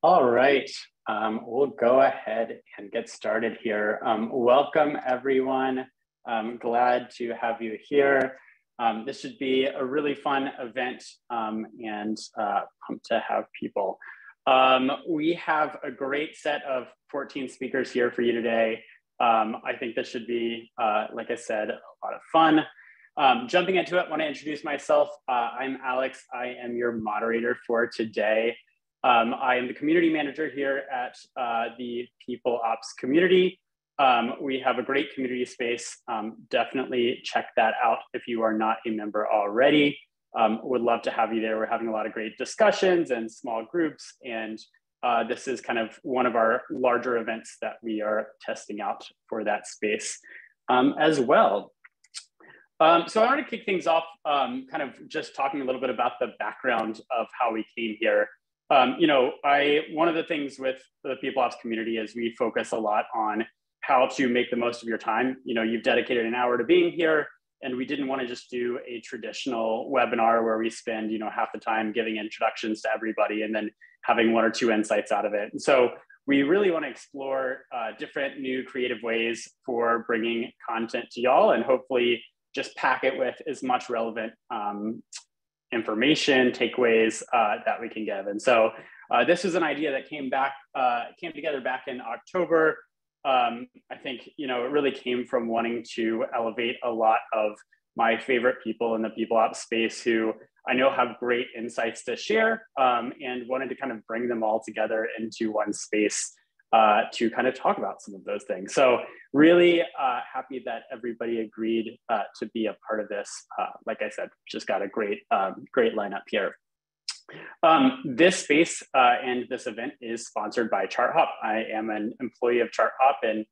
All right, we'll go ahead and get started here. Welcome, everyone. I'm glad to have you here. This should be a really fun event and pumped to have people. We have a great set of 14 speakers here for you today. I think this should be, like I said, a lot of fun. Jumping into it, I want to introduce myself. I'm Alex. I am your moderator for today. I am the community manager here at the People Ops community. We have a great community space. Definitely check that out if you are not a member already. Would love to have you there. We're having a lot of great discussions and small groups, and this is kind of one of our larger events that we are testing out for that space as well. So I want to kick things off kind of just talking a little bit about the background of how we came here. One of the things with the People Ops community is we focus a lot on how to make the most of your time. You've dedicated an hour to being here, and we didn't want to just do a traditional webinar where we spend, half the time giving introductions to everybody and then having one or two insights out of it. And so we really want to explore different new creative ways for bringing content to y'all, and hopefully just pack it with as much relevant information, takeaways that we can give. And so this is an idea that came together back in October. I think, it really came from wanting to elevate a lot of my favorite people in the People Ops space who I know have great insights to share, and wanted to kind of bring them all together into one space to kind of talk about some of those things. So really happy that everybody agreed to be a part of this. Like I said, just got a great lineup here. This space and this event is sponsored by ChartHop. I am an employee of ChartHop, and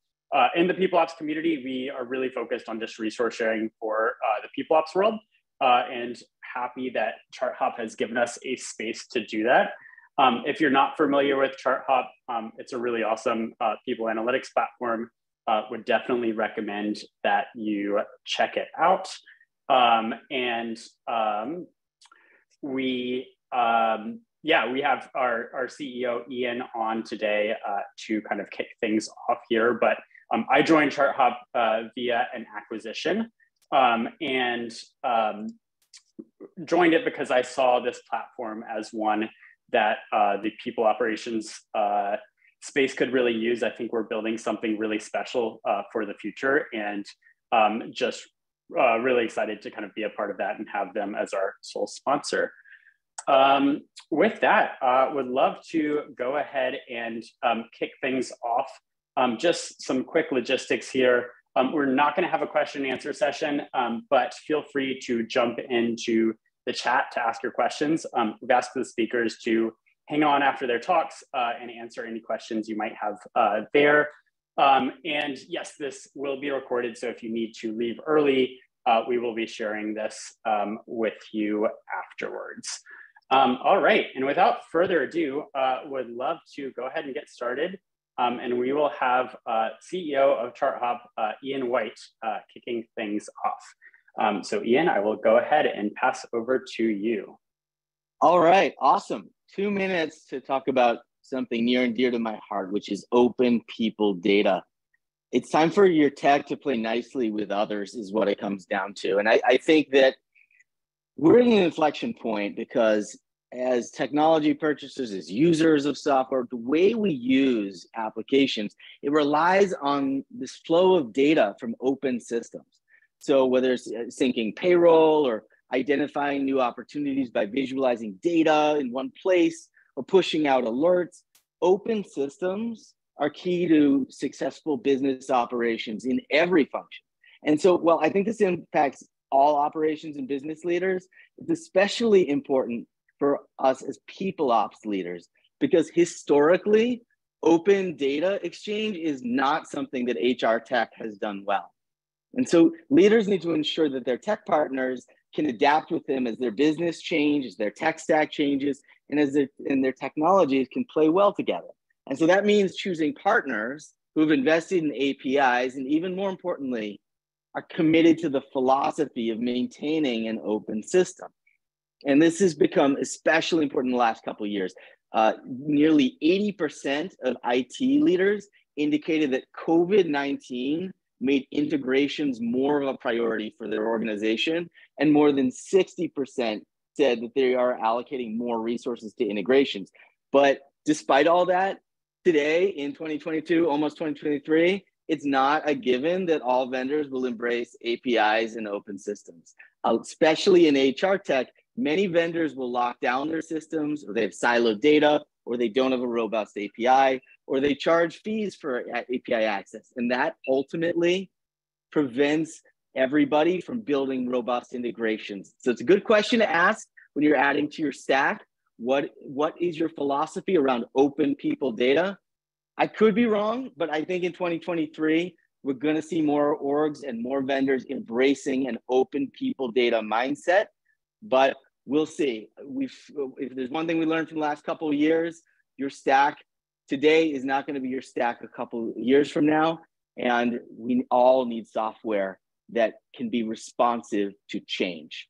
in the People Ops community, we are really focused on just resource sharing for the People Ops world, and happy that ChartHop has given us a space to do that. If you're not familiar with ChartHop, it's a really awesome people analytics platform. Would definitely recommend that you check it out. We have our CEO Ian on today to kind of kick things off here. But I joined ChartHop via an acquisition, and joined it because I saw this platform as one that the people operations space could really use. I think we're building something really special for the future, and just really excited to kind of be a part of that and have them as our sole sponsor. With that, would love to go ahead and kick things off. Just some quick logistics here. We're not going to have a question and answer session, but feel free to jump into the chat to ask your questions. We've asked the speakers to hang on after their talks and answer any questions you might have there. And yes, this will be recorded, so if you need to leave early, we will be sharing this with you afterwards. All right, and without further ado, would love to go ahead and get started. And we will have CEO of ChartHop, Ian White, kicking things off. So Ian, I will go ahead and pass over to you. All right, awesome. 2 minutes to talk about something near and dear to my heart, which is open people data. It's time for your tech to play nicely with others is what it comes down to. And I think that we're in an inflection point because as technology purchasers, as users of software, the way we use applications, it relies on this flow of data from open systems. So whether it's syncing payroll or identifying new opportunities by visualizing data in one place or pushing out alerts, open systems are key to successful business operations in every function. And so, while I think this impacts all operations and business leaders, it's especially important for us as people ops leaders, because historically, open data exchange is not something that HR tech has done well. And so leaders need to ensure that their tech partners can adapt with them as their business changes, their tech stack changes, and as their technologies can play well together. And so that means choosing partners who've invested in APIs, and even more importantly, are committed to the philosophy of maintaining an open system. And this has become especially important in the last couple of years. nearly 80% of IT leaders indicated that COVID-19 made integrations more of a priority for their organization, and more than 60% said that they are allocating more resources to integrations. But despite all that, today in 2022, almost 2023, it's not a given that all vendors will embrace APIs and open systems. Especially in HR tech, many vendors will lock down their systems, or they have siloed data, or they don't have a robust API, or they charge fees for API access. And that ultimately prevents everybody from building robust integrations. So it's a good question to ask when you're adding to your stack. What is your philosophy around open people data? I could be wrong, but I think in 2023, we're going to see more orgs and more vendors embracing an open people data mindset. But we'll see. If there's one thing we learned from the last couple of years, your stack today is not going to be your stack a couple of years from now. And we all need software that can be responsive to change.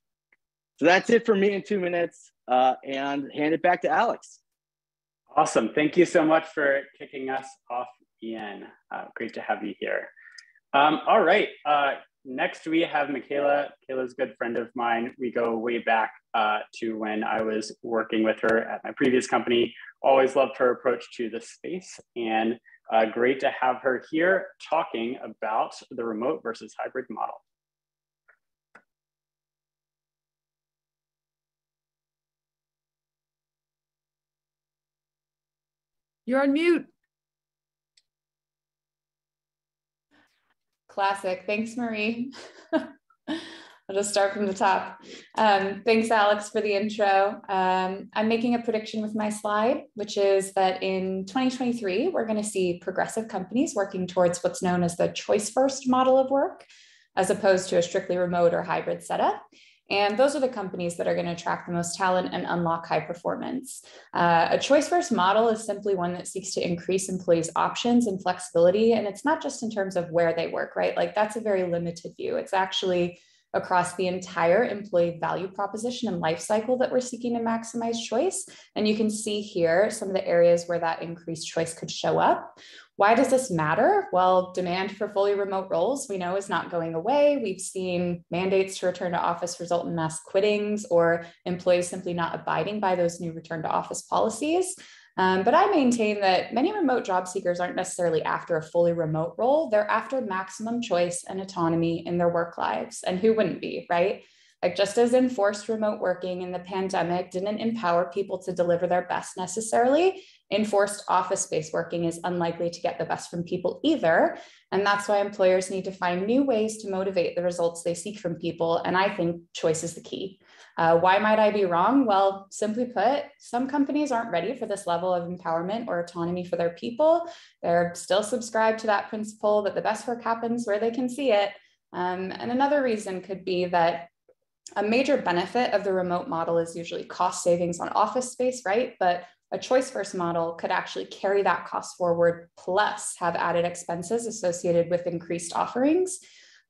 So that's it for me in 2 minutes, and hand it back to Alex. Awesome. Thank you so much for kicking us off, Ian. Great to have you here. All right. Next, we have Michaela. Michaela's a good friend of mine. We go way back to when I was working with her at my previous company. Always loved her approach to the space, and great to have her here talking about the remote versus hybrid model. You're on mute. Classic. Thanks, Marie. I'll just start from the top. Thanks, Alex, for the intro. I'm making a prediction with my slide, which is that in 2023, we're going to see progressive companies working towards what's known as the choice-first model of work, as opposed to a strictly remote or hybrid setup. And those are the companies that are going to attract the most talent and unlock high performance. A choice-first model is simply one that seeks to increase employees' options and flexibility. And it's not just in terms of where they work, right? Like that's a very limited view. It's actually across the entire employee value proposition and life cycle that we're seeking to maximize choice. And you can see here some of the areas where that increased choice could show up. Why does this matter? Well, demand for fully remote roles we know is not going away. We've seen mandates to return to office result in mass quittings or employees simply not abiding by those new return to office policies. But I maintain that many remote job seekers aren't necessarily after a fully remote role. They're after maximum choice and autonomy in their work lives. And who wouldn't be, right? Like just as enforced remote working in the pandemic didn't empower people to deliver their best necessarily, enforced office-based working is unlikely to get the best from people either. And that's why employers need to find new ways to motivate the results they seek from people. And I think choice is the key. Why might I be wrong? Well, simply put, some companies aren't ready for this level of empowerment or autonomy for their people. They're still subscribed to that principle that the best work happens where they can see it. And another reason could be that a major benefit of the remote model is usually cost savings on office space, right? But a choice-first model could actually carry that cost forward, plus have added expenses associated with increased offerings.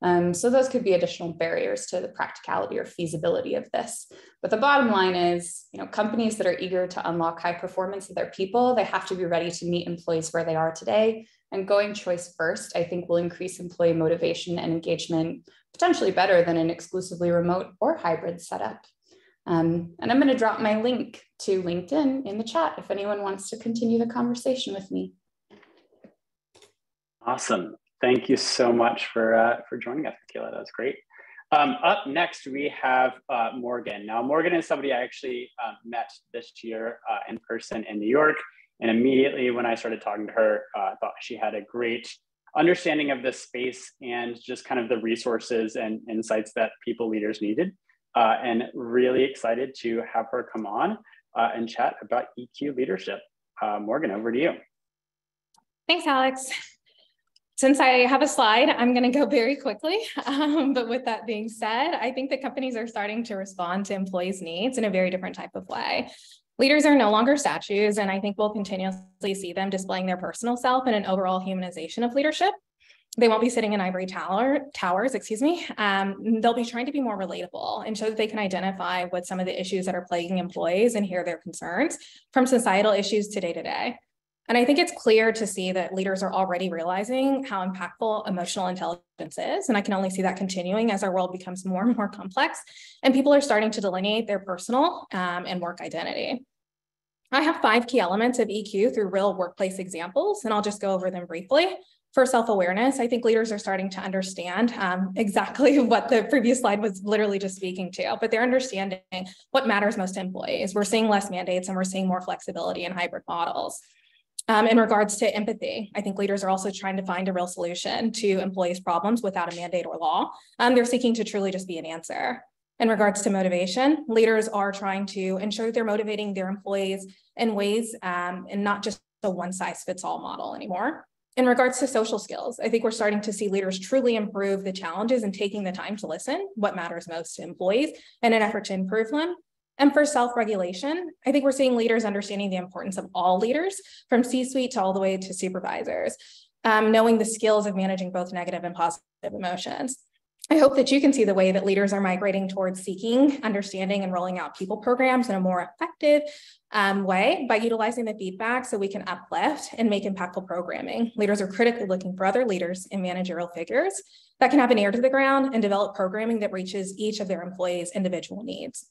So those could be additional barriers to the practicality or feasibility of this. But the bottom line is, companies that are eager to unlock high performance of their people, they have to be ready to meet employees where they are today. And going choice first, I think, will increase employee motivation and engagement potentially better than an exclusively remote or hybrid setup. And I'm going to drop my link to LinkedIn in the chat if anyone wants to continue the conversation with me. Awesome. Thank you so much for joining us, Michaela. That was great. Up next, we have Morgan. Now, Morgan is somebody I actually met this year in person in New York. And immediately when I started talking to her, I thought she had a great understanding of this space and just kind of the resources and insights that people leaders needed. And really excited to have her come on and chat about EQ leadership. Morgan, over to you. Thanks, Alex. Since I have a slide, I'm going to go very quickly. But with that being said, I think that companies are starting to respond to employees' needs in a very different type of way. Leaders are no longer statues, and I think we'll continuously see them displaying their personal self and an overall humanization of leadership. They won't be sitting in ivory towers, they'll be trying to be more relatable and show that they can identify what some of the issues that are plaguing employees and hear their concerns from societal issues to day to day. And I think it's clear to see that leaders are already realizing how impactful emotional intelligence is. And I can only see that continuing as our world becomes more and more complex and people are starting to delineate their personal and work identity. I have 5 key elements of EQ through real workplace examples, and I'll just go over them briefly. For self-awareness, I think leaders are starting to understand exactly what the previous slide was literally just speaking to, but they're understanding what matters most to employees. We're seeing less mandates and we're seeing more flexibility in hybrid models. In regards to empathy, I think leaders are also trying to find a real solution to employees' problems without a mandate or law. They're seeking to truly just be an answer. In regards to motivation, leaders are trying to ensure that they're motivating their employees in ways and not just a one-size-fits-all model anymore. In regards to social skills, I think we're starting to see leaders truly improve the challenges and taking the time to listen, what matters most to employees, in an effort to improve them. And for self-regulation, I think we're seeing leaders understanding the importance of all leaders, from C-suite to all the way to supervisors, knowing the skills of managing both negative and positive emotions. I hope that you can see the way that leaders are migrating towards seeking, understanding, and rolling out people programs in a more effective way by utilizing the feedback so we can uplift and make impactful programming. Leaders are critically looking for other leaders and managerial figures that can have an ear to the ground and develop programming that reaches each of their employees' individual needs.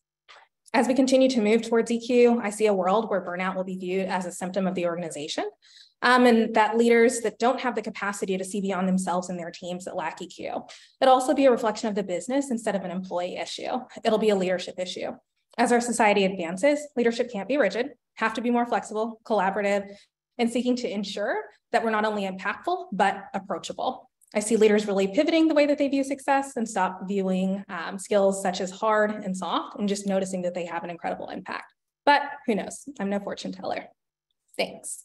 As we continue to move towards EQ, I see a world where burnout will be viewed as a symptom of the organization, and that leaders that don't have the capacity to see beyond themselves and their teams that lack EQ. It'll also be a reflection of the business instead of an employee issue. It'll be a leadership issue. As our society advances, leadership can't be rigid, have to be more flexible, collaborative, and seeking to ensure that we're not only impactful, but approachable. I see leaders really pivoting the way that they view success and stop viewing skills such as hard and soft and just noticing that they have an incredible impact. But who knows? I'm no fortune teller. Thanks.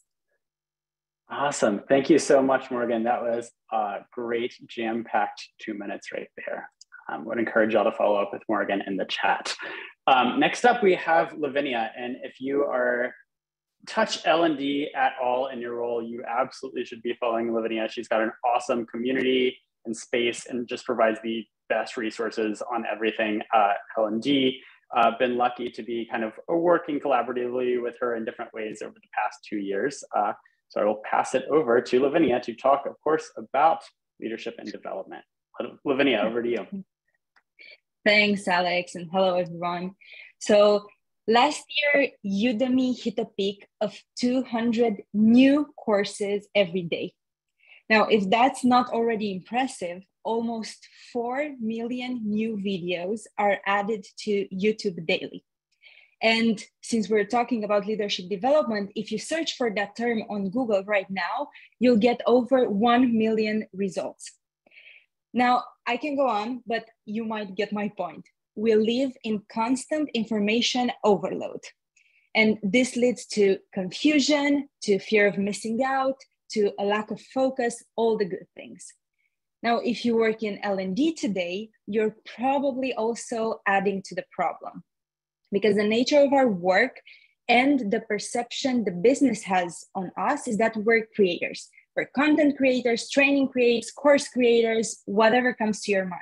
Awesome. Thank you so much, Morgan. That was a great jam-packed 2 minutes right there. I would encourage y'all to follow up with Morgan in the chat. Next up, we have Lavinia. And if you are touch L&D at all in your role, you absolutely should be following Lavinia. She's got an awesome community and space and just provides the best resources on everything L&D. Been lucky to be kind of working collaboratively with her in different ways over the past 2 years. So I will pass it over to Lavinia to talk, of course, about leadership and development. Lavinia, over to you. Thanks, Alex, and hello, everyone. So last year, Udemy hit a peak of 200 new courses every day. Now, if that's not already impressive, almost 4 million new videos are added to YouTube daily. And since we're talking about leadership development, if you search for that term on Google right now, you'll get over 1 million results. Now, I can go on, but you might get my point. We live in constant information overload. And this leads to confusion, to fear of missing out, to a lack of focus, all the good things. Now, if you work in L&D today, you're probably also adding to the problem, because the nature of our work and the perception the business has on us is that we're creators. We're content creators, training creators, course creators, whatever comes to your mind.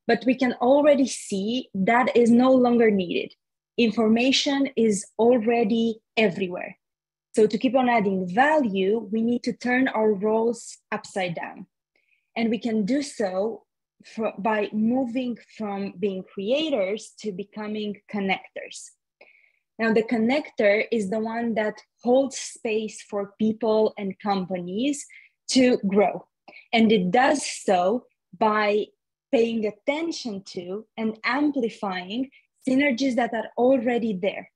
But we can already see that is no longer needed. Information is already everywhere. So to keep on adding value, we need to turn our roles upside down. And we can do so by moving from being creators to becoming connectors. Now, the connector is the one that holds space for people and companies to grow. And it does so by paying attention to and amplifying synergies that are already there.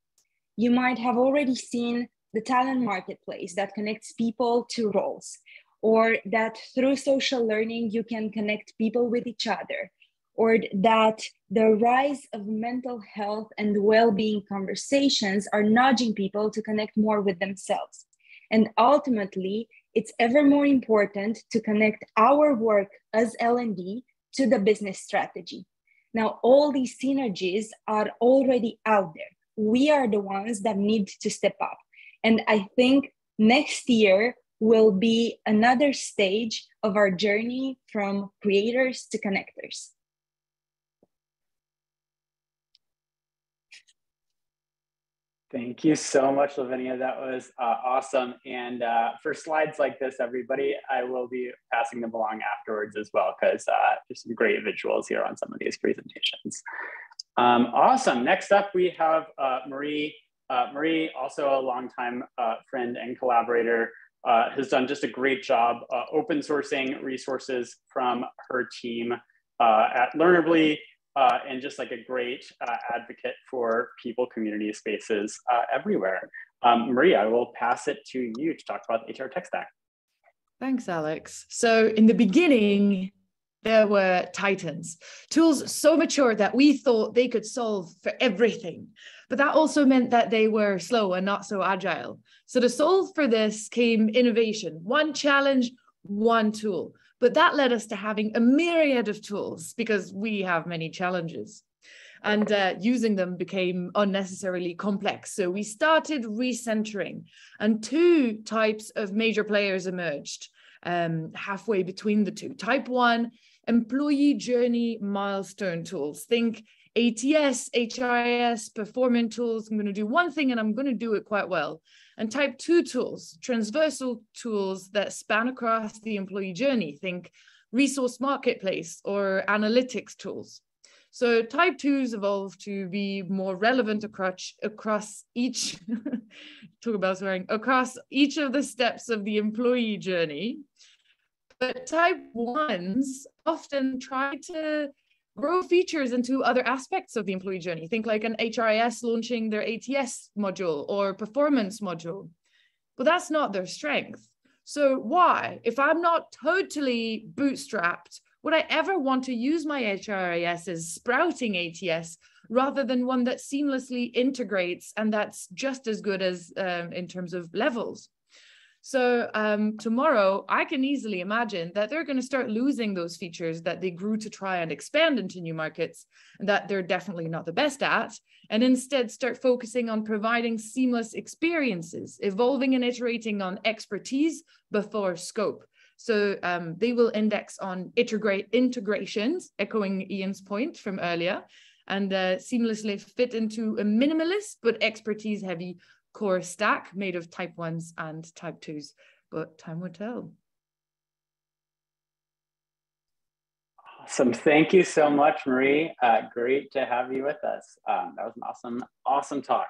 You might have already seen the talent marketplace that connects people to roles, or that through social learning, you can connect people with each other, or that the rise of mental health and well-being conversations are nudging people to connect more with themselves. And ultimately, it's ever more important to connect our work as L&D to the business strategy. Now, all these synergies are already out there. We are the ones that need to step up. And I think next year, will be another stage of our journey from creators to connectors. Thank you so much, Lavinia. That was awesome. And for slides like this, everybody, I will be passing them along afterwards as well, because there's some great visuals here on some of these presentations. Awesome. Next up, we have Marie. Marie, also a longtime friend and collaborator, has done just a great job open sourcing resources from her team at Learnably, and just like a great advocate for people, community spaces everywhere. Marie, I will pass it to you to talk about the HR tech stack. Thanks, Alex. So in the beginning, there were titans, tools so mature that we thought they could solve for everything. But that also meant that they were slow and not so agile. So to solve for this came innovation, one challenge, one tool. But that led us to having a myriad of tools because we have many challenges. And using them became unnecessarily complex. So we started recentering, and two types of major players emerged halfway between the two. Type 1, employee journey milestone tools. Think ATS, HRIS, performance tools. I'm going to do one thing and I'm going to do it quite well. And type 2 tools, transversal tools that span across the employee journey. Think resource marketplace or analytics tools. So type 2s evolved to be more relevant across each, talk about swearing, across each of the steps of the employee journey. But type 1s often try to grow features into other aspects of the employee journey. Think like an HRIS launching their ATS module or performance module. But that's not their strength. So why? If I'm not totally bootstrapped, would I ever want to use my HRIS as sprouting ATS rather than one that seamlessly integrates and that's just as good as in terms of levels? So tomorrow, I can easily imagine that they're going to start losing those features that they grew to try and expand into new markets, and that they're definitely not the best at, and instead start focusing on providing seamless experiences, evolving and iterating on expertise before scope. So they will index on integrations, echoing Ian's point from earlier, and seamlessly fit into a minimalist but expertise-heavy core stack made of type 1s and type 2s, but time will tell. Awesome. Thank you so much, Marie. Great to have you with us. That was an awesome talk.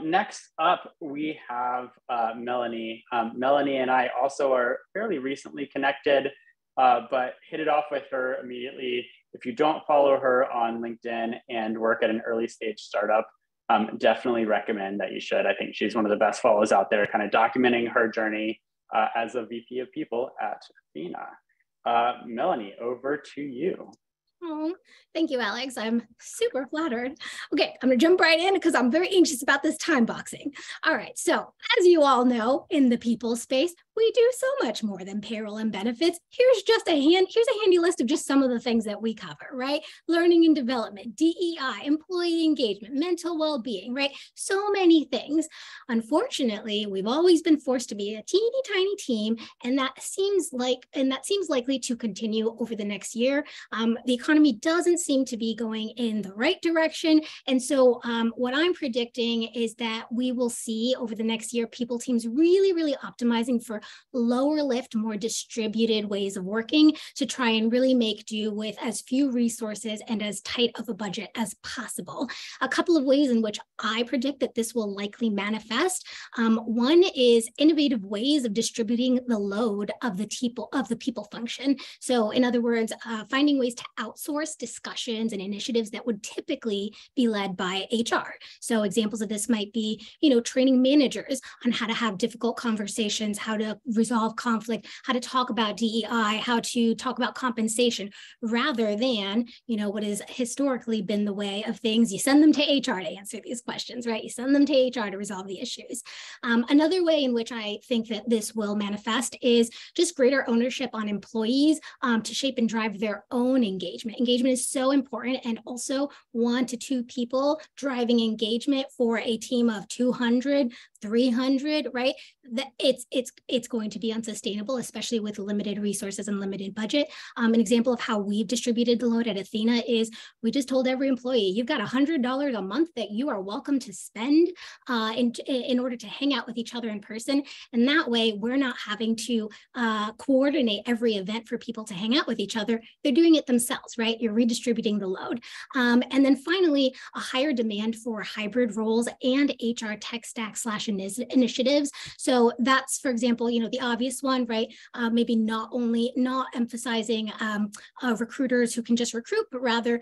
Next up, we have Melanie. Melanie and I also are fairly recently connected, but hit it off with her immediately. If you don't follow her on LinkedIn and work at an early stage startup, definitely recommend that you should. I think she's one of the best follows out there, kind of documenting her journey as a VP of People at Athena. Melanie, over to you. Oh, thank you, Alex. I'm super flattered. Okay, I'm gonna jump right in because I'm very anxious about this time boxing. All right, so as you all know, in the people space, we do so much more than payroll and benefits. Here's a handy list of just some of the things that we cover, right? Learning and development, DEI, employee engagement, mental well-being, right? So many things. Unfortunately, we've always been forced to be a teeny tiny team, and that seems likely to continue over the next year. The economy doesn't seem to be going in the right direction. And so what I'm predicting is that we will see over the next year, people teams really optimizing for lower lift, more distributed ways of working to try and really make do with as few resources and as tight of a budget as possible. A couple of ways in which I predict that this will likely manifest. One is innovative ways of distributing the load of the people function. So in other words, finding ways to outsource discussions and initiatives that would typically be led by HR. So examples of this might be, training managers on how to have difficult conversations, how to resolve conflict, how to talk about DEI, how to talk about compensation, rather than, what has historically been the way of things. You send them to HR to answer these questions, right? You send them to HR to resolve the issues. Another way in which I think that this will manifest is just greater ownership on employees to shape and drive their own engagement. Engagement is so important, and also 1 to 2 people driving engagement for a team of 200, 300, right? That it's going to be unsustainable, especially with limited resources and limited budget. An example of how we've distributed the load at Athena is we just told every employee, you've got $100 a month that you are welcome to spend in order to hang out with each other in person. And that way we're not having to coordinate every event for people to hang out with each other. They're doing it themselves, right? You're redistributing the load. And then finally, a higher demand for hybrid roles and HR tech stack / initiatives. So that's, for example, the obvious one, right? Maybe not emphasizing recruiters who can just recruit, but rather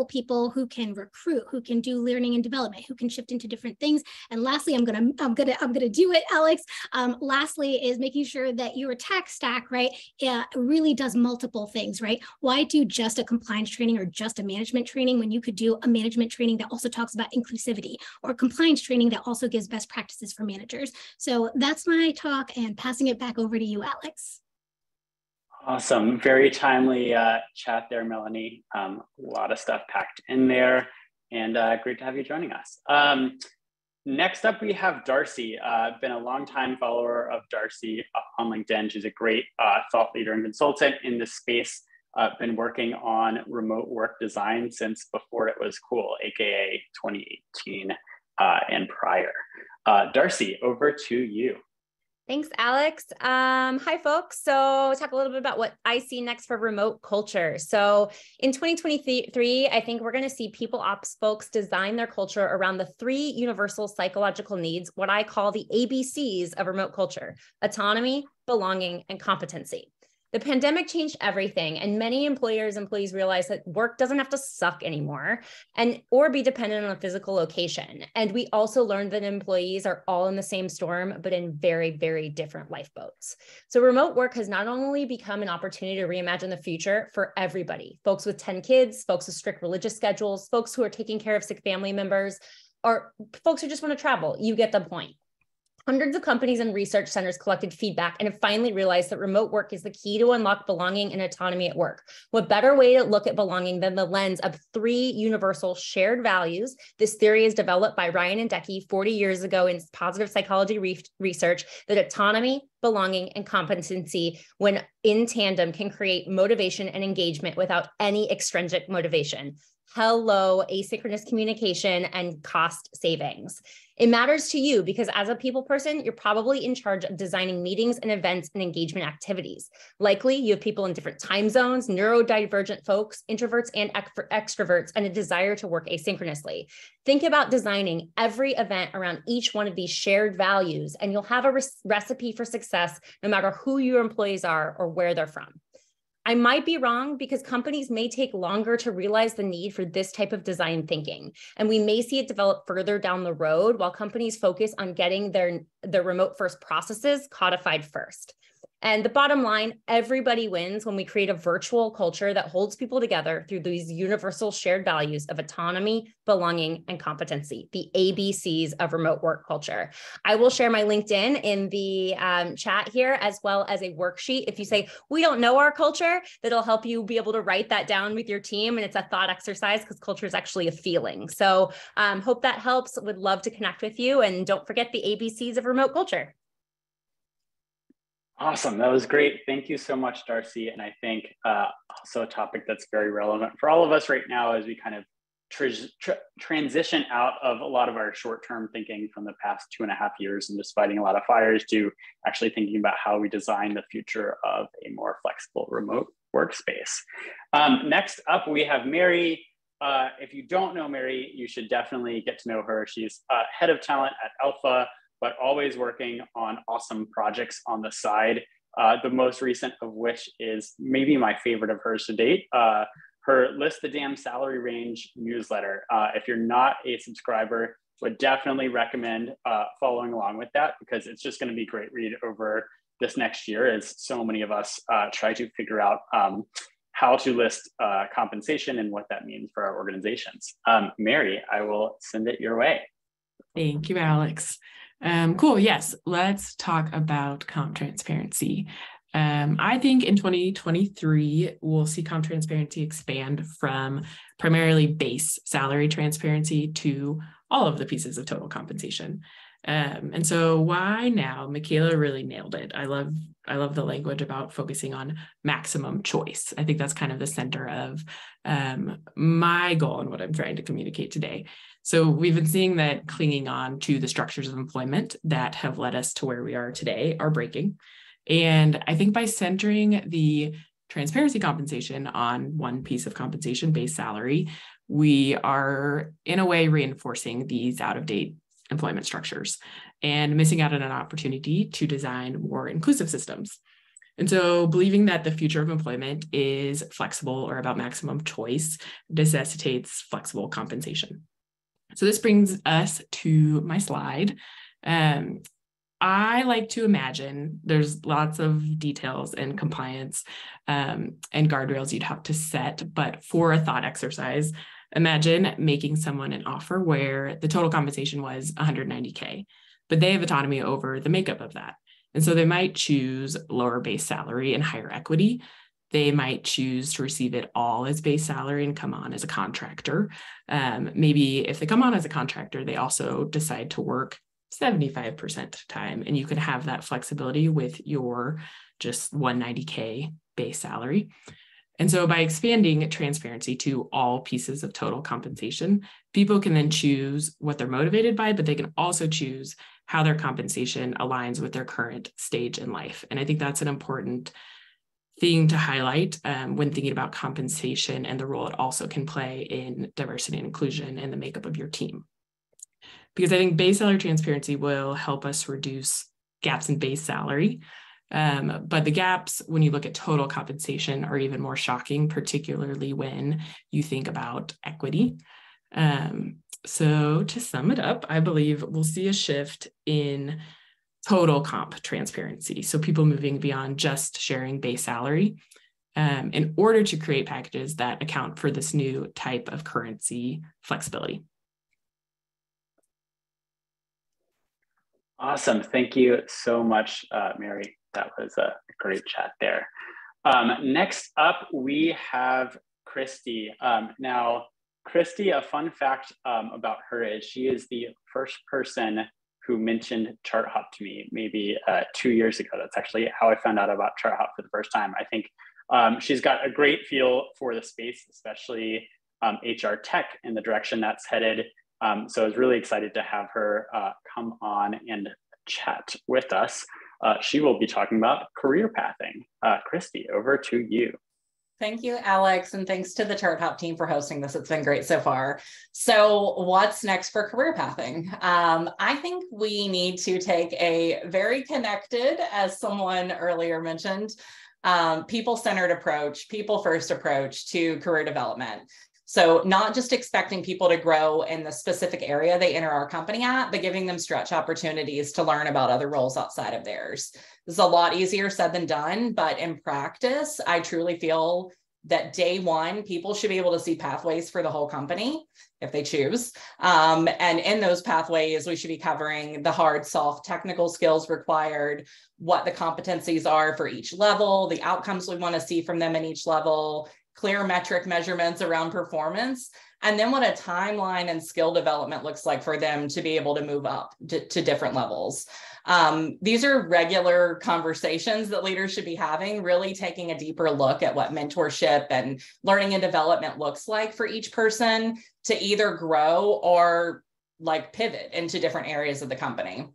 people who can recruit, who can do learning and development, who can shift into different things. And lastly, I'm gonna do it, Alex. Lastly is making sure that your tech stack, right, really does multiple things, right? Why do just a compliance training or just a management training when you could do a management training that also talks about inclusivity, or compliance training that also gives best practices for managers? So that's my talk, and passing it back over to you, Alex. Awesome, very timely chat there, Melanie. A lot of stuff packed in there, and great to have you joining us. Next up, we have Darcy. Been a longtime follower of Darcy on LinkedIn. She's a great thought leader and consultant in this space. Been working on remote work design since before it was cool, AKA 2018 and prior. Darcy, over to you. Thanks, Alex. Hi, folks. So talk a little bit about what I see next for remote culture. So in 2023, I think we're going to see people ops folks design their culture around the 3 universal psychological needs, what I call the ABCs of remote culture: autonomy, belonging, and competency. The pandemic changed everything, and many employees realize that work doesn't have to suck anymore or be dependent on a physical location. And we also learned that employees are all in the same storm, but in very, very different lifeboats. So remote work has not only become an opportunity to reimagine the future for everybody, folks with 10 kids, folks with strict religious schedules, folks who are taking care of sick family members, or folks who just want to travel. You get the point. Hundreds of companies and research centers collected feedback and have finally realized that remote work is the key to unlock belonging and autonomy at work. What better way to look at belonging than the lens of 3 universal shared values? This theory is developed by Ryan and Decky 40 years ago in positive psychology research, that autonomy, belonging, and competency, when in tandem, can create motivation and engagement without any extrinsic motivation. Hello, asynchronous communication and cost savings. It matters to you because as a people person, you're probably in charge of designing meetings and events and engagement activities. Likely you have people in different time zones, neurodivergent folks, introverts and extroverts, and a desire to work asynchronously. Think about designing every event around each one of these shared values, and you'll have a recipe for success no matter who your employees are or where they're from. I might be wrong because companies may take longer to realize the need for this type of design thinking, and we may see it develop further down the road while companies focus on getting their remote first processes codified first. And the bottom line, everybody wins when we create a virtual culture that holds people together through these universal shared values of autonomy, belonging, and competency, the ABCs of remote work culture. I will share my LinkedIn in the chat here, as well as a worksheet. If you say, we don't know our culture, that'll help you be able to write that down with your team. And it's a thought exercise because culture is actually a feeling. So hope that helps. Would love to connect with you. And don't forget the ABCs of remote culture. Awesome, that was great. Thank you so much, Darcy. And I think also a topic that's very relevant for all of us right now as we kind of transition out of a lot of our short-term thinking from the past 2.5 years and just fighting a lot of fires to actually thinking about how we design the future of a more flexible remote workspace. Next up, we have Mary. If you don't know Mary, you should definitely get to know her. She's head of talent at Alpha, but always working on awesome projects on the side. The most recent of which is maybe my favorite of hers to date, her List the Damn Salary Range newsletter. If you're not a subscriber, would definitely recommend following along with that because it's just gonna be a great read over this next year as so many of us try to figure out how to list compensation and what that means for our organizations. Mary, I will send it your way. Thank you, Alex. Cool. Yes, let's talk about comp transparency. I think in 2023, we'll see comp transparency expand from primarily base salary transparency to all of the pieces of total compensation. And so why now? Michaela really nailed it. I love the language about focusing on maximum choice. I think that's kind of the center of my goal and what I'm trying to communicate today. So we've been seeing that clinging on to the structures of employment that have led us to where we are today are breaking. And I think by centering the transparency compensation on one piece of compensation, base salary, we are in a way reinforcing these out-of-date employment structures and missing out on an opportunity to design more inclusive systems. And so believing that the future of employment is flexible or about maximum choice necessitates flexible compensation. So this brings us to my slide. I like to imagine there's lots of details and compliance and guardrails you'd have to set, but for a thought exercise, imagine making someone an offer where the total compensation was $190K, but they have autonomy over the makeup of that. And so they might choose lower base salary and higher equity. They might choose to receive it all as base salary and come on as a contractor. Maybe if they come on as a contractor, they also decide to work 75% time, and you can have that flexibility with your just $190K base salary. And so by expanding transparency to all pieces of total compensation, people can then choose what they're motivated by, but they can also choose how their compensation aligns with their current stage in life. And I think that's an important thing to highlight when thinking about compensation and the role it also can play in diversity and inclusion and the makeup of your team. Because I think base salary transparency will help us reduce gaps in base salary. But the gaps, when you look at total compensation, are even more shocking, particularly when you think about equity. So to sum it up, I believe we'll see a shift in total comp transparency. So people moving beyond just sharing base salary in order to create packages that account for this new type of currency flexibility. Awesome. Thank you so much, Mary. That was a great chat there. Next up, we have Christy. Now, Christy, a fun fact about her is she is the first person who mentioned ChartHop to me maybe 2 years ago. That's actually how I found out about ChartHop for the first time. I think she's got a great feel for the space, especially HR tech and the direction that's headed. So I was really excited to have her come on and chat with us. She will be talking about career pathing. Christy, over to you. Thank you, Alex, and thanks to the ChartHop team for hosting this. It's been great so far. So what's next for career pathing? I think we need to take a very connected, as someone earlier mentioned, people-centered approach, people-first approach to career development. So not just expecting people to grow in the specific area they enter our company at, but giving them stretch opportunities to learn about other roles outside of theirs. This is a lot easier said than done, but in practice, I truly feel that day one, people should be able to see pathways for the whole company if they choose. And in those pathways, we should be covering the hard, soft technical skills required, what the competencies are for each level, the outcomes we want to see from them in each level, clear metric measurements around performance, and then what a timeline and skill development looks like for them to be able to move up to different levels. These are regular conversations that leaders should be having, really taking a deeper look at what mentorship and learning and development looks like for each person to either grow or like pivot into different areas of the company.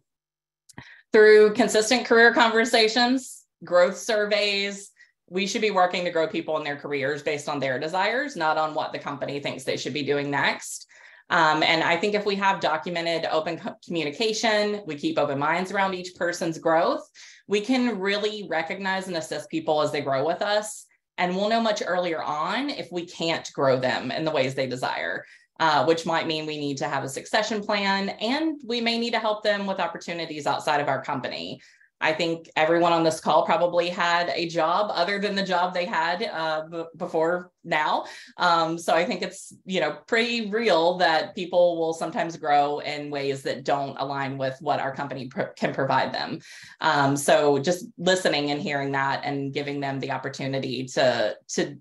Through consistent career conversations, growth surveys, we should be working to grow people in their careers based on their desires, not on what the company thinks they should be doing next. And I think if we have documented open communication, we keep open minds around each person's growth, we can really recognize and assist people as they grow with us. And we'll know much earlier on if we can't grow them in the ways they desire, which might mean we need to have a succession plan, and we may need to help them with opportunities outside of our company. I think everyone on this call probably had a job other than the job they had before now. So I think it's, pretty real that people will sometimes grow in ways that don't align with what our company can provide them. So just listening and hearing that and giving them the opportunity to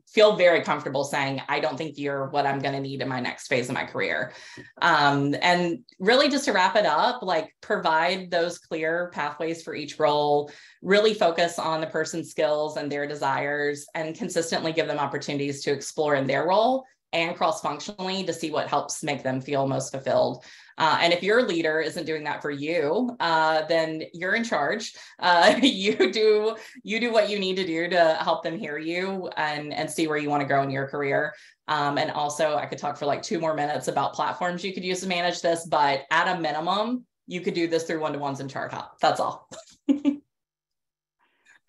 feel very comfortable saying, I don't think you're what I'm going to need in my next phase of my career. And really just to wrap it up, like provide those clear pathways for each role, really focus on the person's skills and their desires, and consistently give them opportunities to explore in their role and cross-functionally to see what helps make them feel most fulfilled. And if your leader isn't doing that for you, then you're in charge. You do what you need to do to help them hear you and see where you want to grow in your career. And also, I could talk for like 2 more minutes about platforms you could use to manage this, but at a minimum, you could do this through one-to-ones and ChartHop. That's all.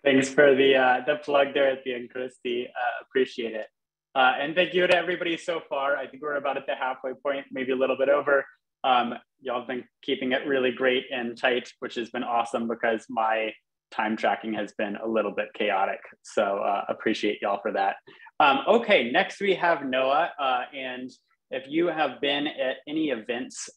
Thanks for the plug there at the end, Christy. Appreciate it. And thank you to everybody so far. I think we're about at the halfway point, maybe a little bit over. Y'all have been keeping it really great and tight, which has been awesome because my time tracking has been a little bit chaotic. So appreciate y'all for that. Okay, next we have Noah. And if you have been at any events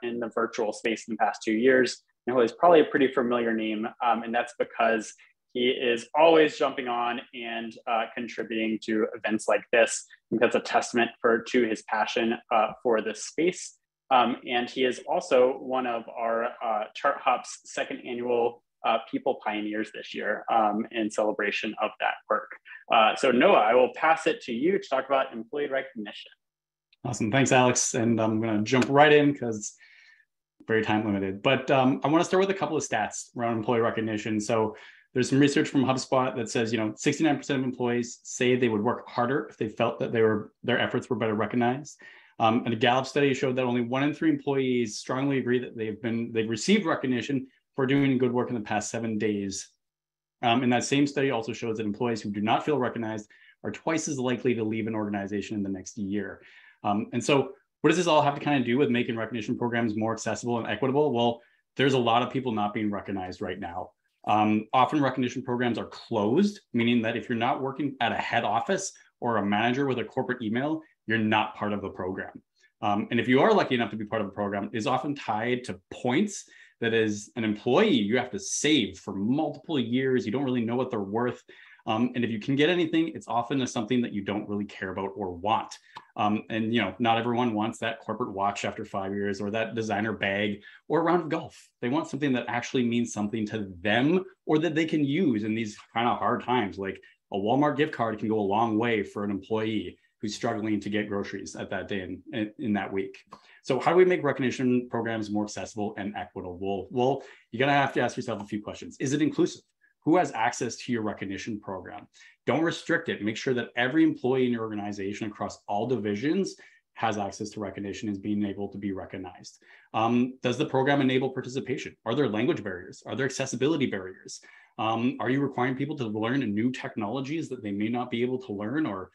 in the virtual space in the past 2 years, Noah is probably a pretty familiar name. And that's because he is always jumping on and contributing to events like this. I think that's a testament to his passion for this space. And he is also one of our ChartHop's 2nd annual People Pioneers this year in celebration of that work. So Noah, I will pass it to you to talk about employee recognition. Awesome, thanks Alex. And I'm gonna jump right in because it's very time limited. But I wanna start with a couple of stats around employee recognition. So there's some research from HubSpot that says, 69% of employees say they would work harder if they felt that their efforts were better recognized. And a Gallup study showed that only 1 in 3 employees strongly agree that they've received recognition for doing good work in the past 7 days. And that same study also shows that employees who do not feel recognized are twice as likely to leave an organization in the next year. And so what does this all have to kind of do with making recognition programs more accessible and equitable? Well, there's a lot of people not being recognized right now. Often recognition programs are closed, meaning that if you're not working at a head office or a manager with a corporate email, you're not part of the program. And if you are lucky enough to be part of the program, it's often tied to points that as an employee, you have to save for multiple years. You don't really know what they're worth. And if you can get anything, it's often something that you don't really care about or want. And not everyone wants that corporate watch after 5 years or that designer bag or a round of golf. They want something that actually means something to them or that they can use in these kind of hard times. Like a Walmart gift card can go a long way for an employee who's struggling to get groceries at that day in that week. So how do we make recognition programs more accessible and equitable? Well, you're gonna have to ask yourself a few questions. Is it inclusive? Who has access to your recognition program? Don't restrict it. Make sure that every employee in your organization across all divisions has access to recognition, is being able to be recognized. Does the program enable participation? Are there language barriers? Are there accessibility barriers? Are you requiring people to learn new technologies that they may not be able to learn? Or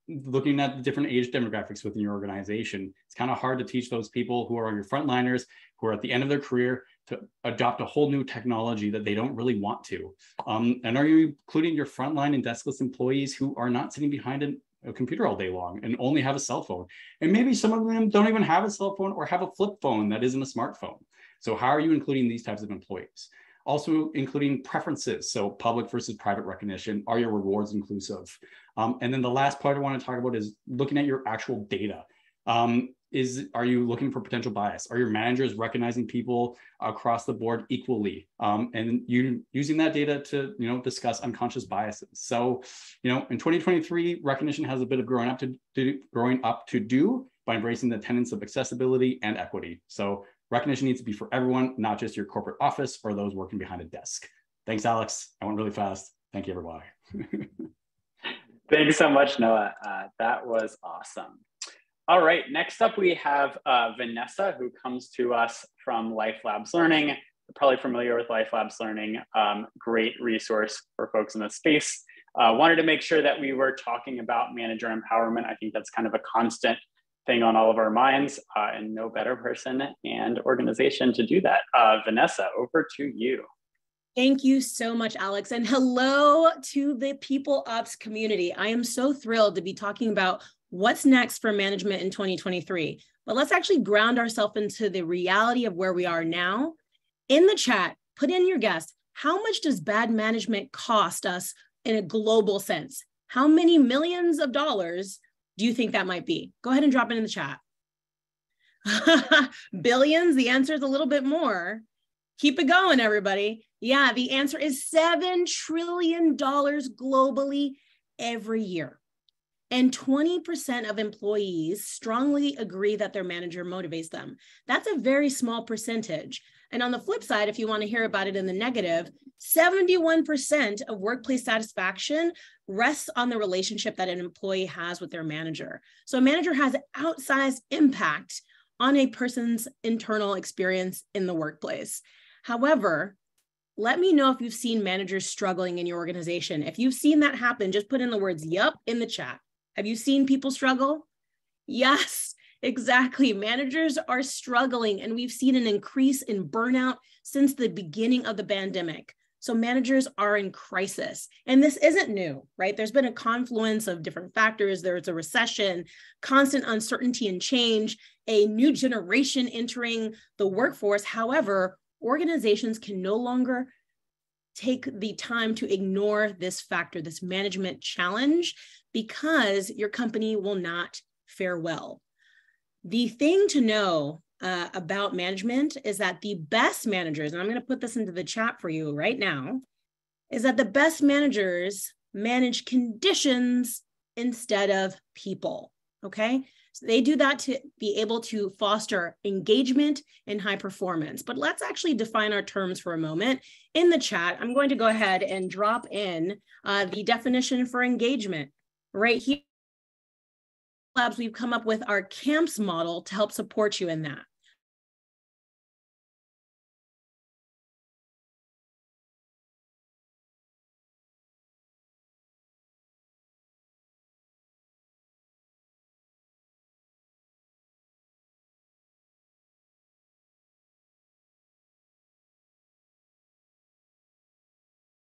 looking at the different age demographics within your organization, it's kind of hard to teach those people who are your frontliners, who are at the end of their career, to adopt a whole new technology that they don't really want to. And are you including your frontline and deskless employees who are not sitting behind a computer all day long and only have a cell phone? And maybe some of them don't even have a cell phone or have a flip phone that isn't a smartphone. So how are you including these types of employees? Also including preferences, so public versus private recognition. Are your rewards inclusive? And then the last part I want to talk about is looking at your actual data. Are you looking for potential bias? Are your managers recognizing people across the board equally? And you using that data to discuss unconscious biases. So in 2023, recognition has a bit of growing up to do by embracing the tenets of accessibility and equity. So recognition needs to be for everyone, not just your corporate office or those working behind a desk. Thanks, Alex. I went really fast. Thank you, everybody. Thanks so much, Noah. That was awesome. All right, next up we have Vanessa, who comes to us from Life Labs Learning. You're probably familiar with Life Labs Learning, great resource for folks in the space. Wanted to make sure that we were talking about manager empowerment. I think that's kind of a constant thing on all of our minds, and no better person and organization to do that. Vanessa, over to you. Thank you so much, Alex. And hello to the People Ops community. I am so thrilled to be talking about what's next for management in 2023. But let's actually ground ourselves into the reality of where we are now. In the chat, put in your guess. How much does bad management cost us in a global sense? How many millions of dollars do you think that might be? Go ahead and drop it in the chat. Billions? The answer is a little bit more. Keep it going, everybody. Yeah, the answer is $7 trillion globally every year. And 20% of employees strongly agree that their manager motivates them. That's a very small percentage. And on the flip side, if you want to hear about it in the negative, 71% of workplace satisfaction rests on the relationship that an employee has with their manager. So a manager has outsized impact on a person's internal experience in the workplace. However, let me know if you've seen managers struggling in your organization. If you've seen that happen, just put in the words "yup" in the chat. Have you seen people struggle? Yes, exactly. Managers are struggling, and we've seen an increase in burnout since the beginning of the pandemic. So managers are in crisis. And this isn't new, right? There's been a confluence of different factors. There's a recession, constant uncertainty and change, a new generation entering the workforce. However, organizations can no longer take the time to ignore this factor, this management challenge, because your company will not fare well. The thing to know about management is that the best managers, and I'm going to put this into the chat for you right now, is that the best managers manage conditions instead of people, okay? So they do that to be able to foster engagement and high performance. But let's actually define our terms for a moment. In the chat, I'm going to go ahead and drop in the definition for engagement. Right here, Labs, we've come up with our CAMPS model to help support you in that.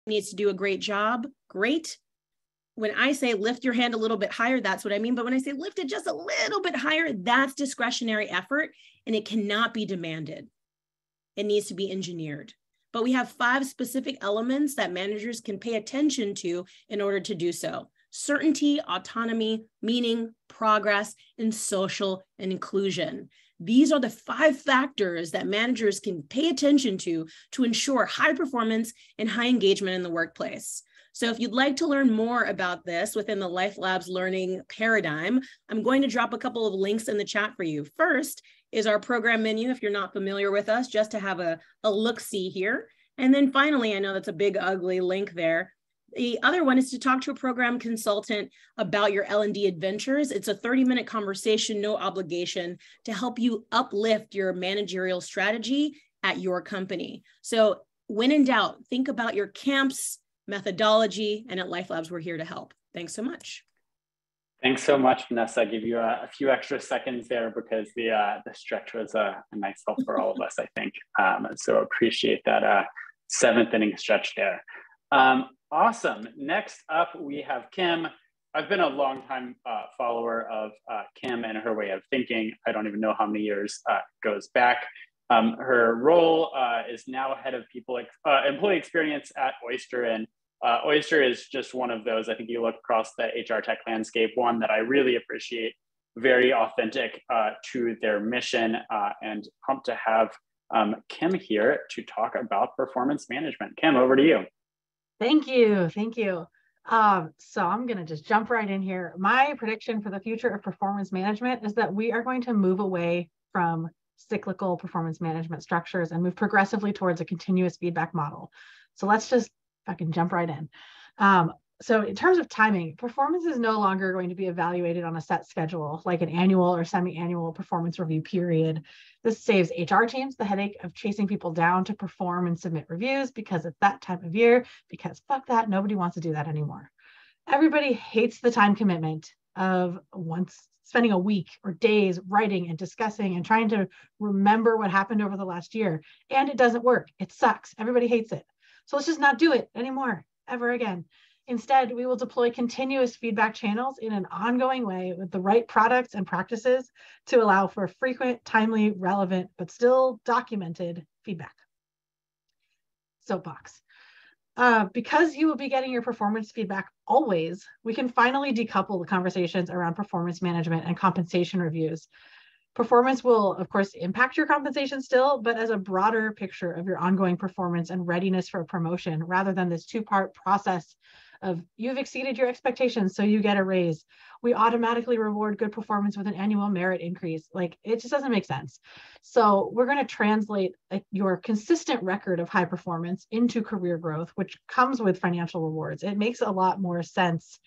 Needs to do a great job. Great. When I say lift your hand a little bit higher, that's what I mean. But when I say lift it just a little bit higher, that's discretionary effort, and it cannot be demanded. It needs to be engineered. But we have 5 specific elements that managers can pay attention to in order to do so: certainty, autonomy, meaning, progress, and social inclusion. These are the 5 factors that managers can pay attention to ensure high performance and high engagement in the workplace. So if you'd like to learn more about this within the Life Labs learning paradigm, I'm going to drop a couple of links in the chat for you. First is our program menu, if you're not familiar with us, just to have a look-see here. And then finally, I know that's a big, ugly link there. The other one is to talk to a program consultant about your L&D adventures. It's a 30-minute conversation, no obligation, to help you uplift your managerial strategy at your company. So when in doubt, think about your CAMPS methodology, and at Life Labs, we're here to help. Thanks so much. Thanks so much, Vanessa. I give you a few extra seconds there because the stretch was a nice help for all of us, I think. So appreciate that 7th inning stretch there. Awesome. Next up, we have Kim. I've been a long-time follower of Kim and her way of thinking. I don't even know how many years goes back. Her role is now head of employee experience at Oyster, and Oyster is just one of those. I think you look across the HR tech landscape, one that I really appreciate, very authentic to their mission, and pumped to have Kim here to talk about performance management. Kim, over to you. Thank you. Thank you. So I'm going to just jump right in here. My prediction for the future of performance management is that we are going to move away from cyclical performance management structures and move progressively towards a continuous feedback model. So let's just fucking jump right in. So in terms of timing, performance is no longer going to be evaluated on a set schedule, like an annual or semi-annual performance review period. This saves HR teams the headache of chasing people down to perform and submit reviews because it's that time of year, because fuck that, nobody wants to do that anymore. Everybody hates the time commitment of once spending a week or days writing and discussing and trying to remember what happened over the last year. And it doesn't work. It sucks. Everybody hates it. So let's just not do it anymore, ever again. Instead, we will deploy continuous feedback channels in an ongoing way with the right products and practices to allow for frequent, timely, relevant, but still documented feedback. Soapbox. Because you will be getting your performance feedback always, we can finally decouple the conversations around performance management and compensation reviews. Performance will, of course, impact your compensation still, but as a broader picture of your ongoing performance and readiness for a promotion, rather than this two-part process of you've exceeded your expectations, so you get a raise. We automatically reward good performance with an annual merit increase. Like, it just doesn't make sense. So we're going to translate your consistent record of high performance into career growth, which comes with financial rewards. It makes a lot more sense.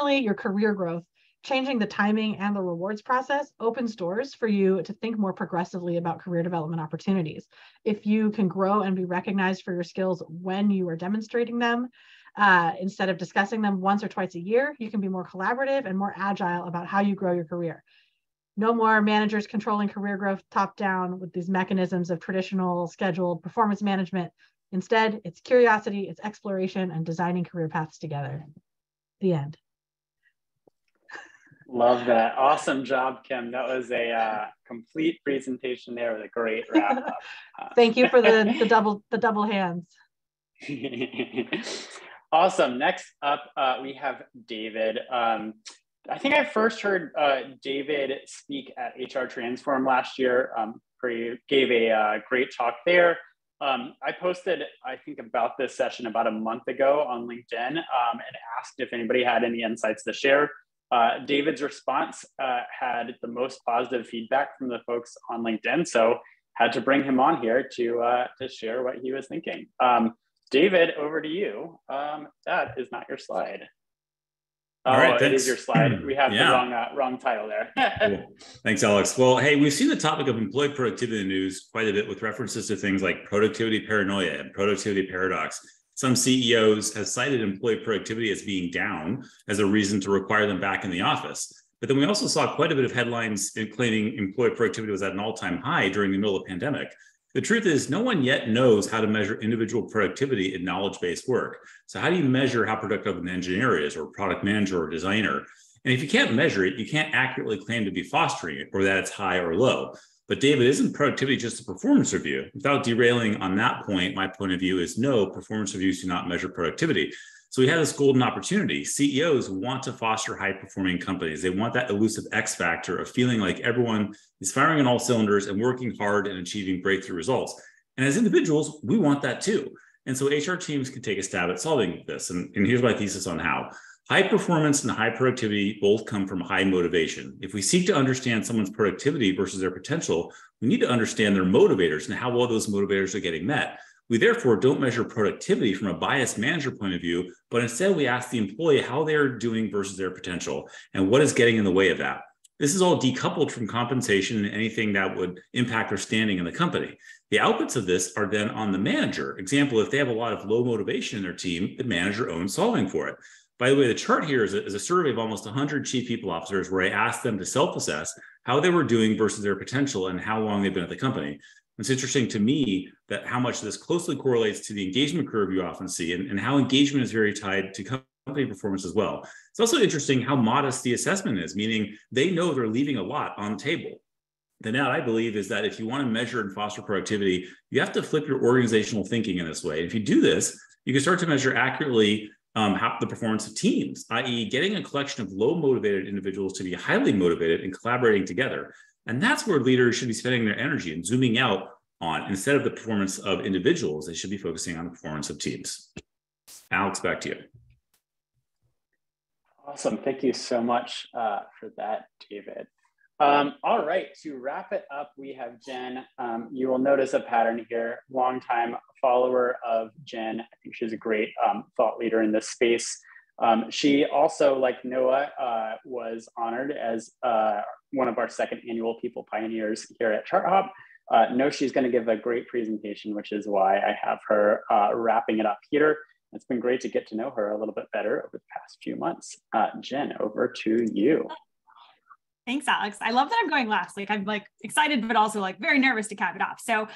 Your career growth, changing the timing and the rewards process opens doors for you to think more progressively about career development opportunities. If you can grow and be recognized for your skills when you are demonstrating them, instead of discussing them once or twice a year, you can be more collaborative and more agile about how you grow your career. No more managers controlling career growth top down with these mechanisms of traditional scheduled performance management. Instead, it's curiosity, it's exploration, and designing career paths together. The end. Love that. Awesome job, Kim. That was a complete presentation there with a great wrap up. Thank you for the double hands. Awesome. Next up, we have David. I think I first heard David speak at HR Transform last year. Gave a great talk there. I posted, I think, about this session about a month ago on LinkedIn and asked if anybody had any insights to share. David's response had the most positive feedback from the folks on LinkedIn, so had to bring him on here to share what he was thinking. David, over to you. That is not your slide. All right, it is your slide. We have the wrong title there. Cool. Thanks, Alex. Well, hey, we've seen the topic of employee productivity in the news quite a bit with references to things like productivity paranoia and productivity paradox. Some CEOs have cited employee productivity as being down as a reason to require them back in the office. But then we also saw quite a bit of headlines claiming employee productivity was at an all-time high during the middle of the pandemic. The truth is, no one yet knows how to measure individual productivity in knowledge-based work. So how do you measure how productive an engineer is, or product manager, or designer? And if you can't measure it, you can't accurately claim to be fostering it, or that it's high or low. But David, isn't productivity just a performance review? Without derailing on that point, my point of view is no, performance reviews do not measure productivity. So we have this golden opportunity. CEOs want to foster high-performing companies. They want that elusive X factor of feeling like everyone is firing on all cylinders and working hard and achieving breakthrough results. And as individuals, we want that too. And so HR teams can take a stab at solving this. And here's my thesis on how. High performance and high productivity both come from high motivation. If we seek to understand someone's productivity versus their potential, we need to understand their motivators and how well those motivators are getting met. We therefore don't measure productivity from a biased manager point of view, but instead we ask the employee how they're doing versus their potential and what is getting in the way of that. This is all decoupled from compensation and anything that would impact their standing in the company. The outputs of this are then on the manager. Example, if they have a lot of low motivation in their team, the manager owns solving for it. By the way, the chart here is a survey of almost 100 chief people officers where I asked them to self-assess how they were doing versus their potential and how long they've been at the company. It's interesting to me that how much this closely correlates to the engagement curve you often see and how engagement is very tied to company performance as well. It's also interesting how modest the assessment is, meaning they know they're leaving a lot on the table. The net, I believe, is that if you want to measure and foster productivity, you have to flip your organizational thinking in this way. And if you do this, you can start to measure accurately how the performance of teams, i.e. getting a collection of low motivated individuals to be highly motivated and collaborating together. And that's where leaders should be spending their energy and zooming out on. Instead of the performance of individuals, they should be focusing on the performance of teams. Alex, back to you. Awesome. Thank you so much for that, David. All right, to wrap it up, we have Jen. You will notice a pattern here. Longtime follower of Jen. I think she's a great thought leader in this space. She also, like Noah, was honored as one of our second annual People Pioneers here at ChartHop. know she's going to give a great presentation, which is why I have her wrapping it up here. It's been great to get to know her a little bit better over the past few months. Jen, over to you. Thanks, Alex. I love that I'm going last. Like, I'm like excited, but also like very nervous to cap it off. So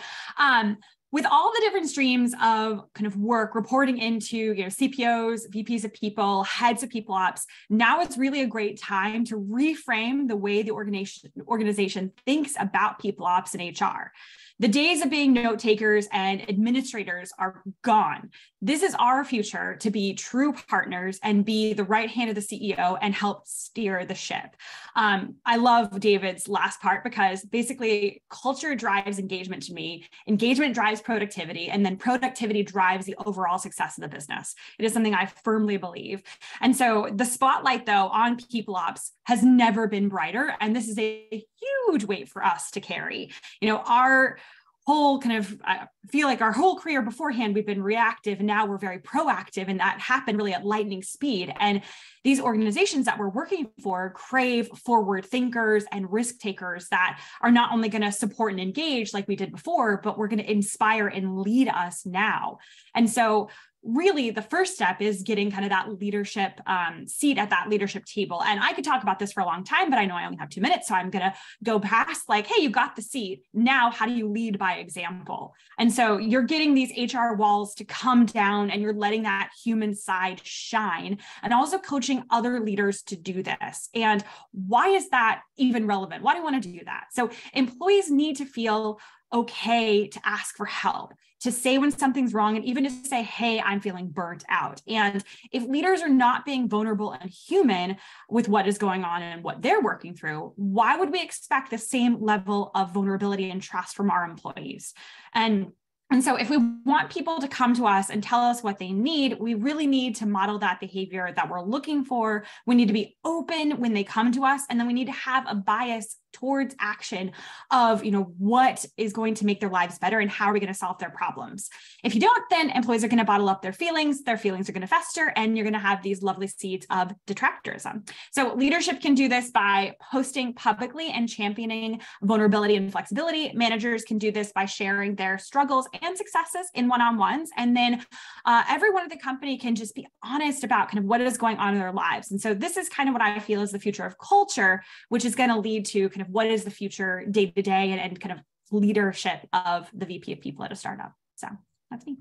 with all the different streams of kind of work reporting into, CPOs, VPs of people, heads of people ops, now it's really a great time to reframe the way the organization thinks about people ops and HR. The days of being note takers and administrators are gone. This is our future to be true partners and be the right hand of the CEO and help steer the ship. I love David's last part because basically culture drives engagement to me. Engagement drives productivity, and then productivity drives the overall success of the business. It is something I firmly believe. And so the spotlight, though, on people ops has never been brighter. And this is a huge weight for us to carry. Our whole I feel like our whole career beforehand, we've been reactive, and now we're very proactive, and that happened really at lightning speed. And these organizations that we're working for crave forward thinkers and risk takers that are not only going to support and engage like we did before, but we're going to inspire and lead us now. And so really the first step is getting kind of that leadership seat at that leadership table. And I could talk about this for a long time, but I know I only have 2 minutes. So I'm going to go past like, hey, you got the seat. Now, how do you lead by example? And so you're getting these HR walls to come down, and you're letting that human side shine, and also coaching other leaders to do this. And why is that even relevant? Why do I want to do that? So employees need to feel okay to ask for help, to say when something's wrong, and even to say, hey, I'm feeling burnt out. And if leaders are not being vulnerable and human with what is going on and what they're working through, why would we expect the same level of vulnerability and trust from our employees? And so if we want people to come to us and tell us what they need, we really need to model that behavior that we're looking for. We need to be open when they come to us, and then we need to have a bias towards action of, what is going to make their lives better and how are we going to solve their problems. If you don't, then employees are going to bottle up their feelings are going to fester, and you're going to have these lovely seeds of detractorism. So leadership can do this by posting publicly and championing vulnerability and flexibility. Managers can do this by sharing their struggles and successes in one-on-ones. And then everyone at the company can just be honest about kind of what is going on in their lives. And so this is kind of what I feel is the future of culture, which is going to lead to kind of what is the future day-to-day and kind of leadership of the VP of people at a startup. So that's me.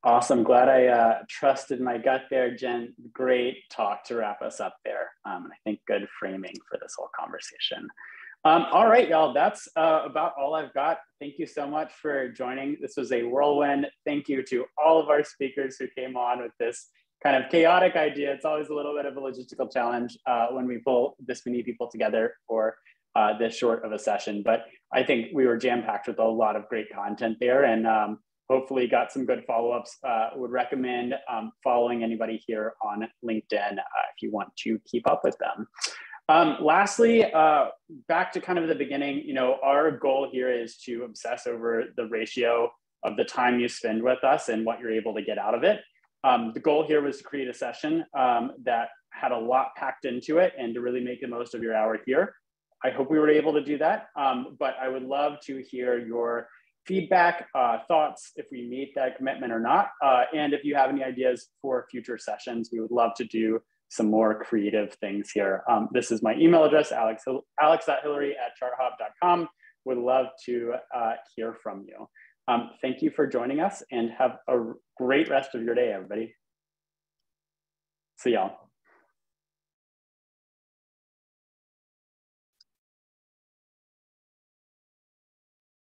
Awesome. Glad I trusted my gut there, Jen. Great talk to wrap us up there. I think good framing for this whole conversation. All right, y'all, that's about all I've got. Thank you so much for joining. This was a whirlwind. Thank you to all of our speakers who came on with this kind of chaotic idea. It's always a little bit of a logistical challenge when we pull this many people together for this short of a session, but I think we were jam-packed with a lot of great content there, and hopefully got some good follow-ups. Would recommend following anybody here on LinkedIn if you want to keep up with them. Lastly, back to kind of the beginning, our goal here is to obsess over the ratio of the time you spend with us and what you're able to get out of it. The goal here was to create a session that had a lot packed into it and to really make the most of your hour here. I hope we were able to do that, but I would love to hear your feedback, thoughts, if we meet that commitment or not. And if you have any ideas for future sessions, we would love to do some more creative things here. This is my email address, alex.hillary@charthop.com. Would love to hear from you. Thank you for joining us, and have a great rest of your day, everybody. See y'all.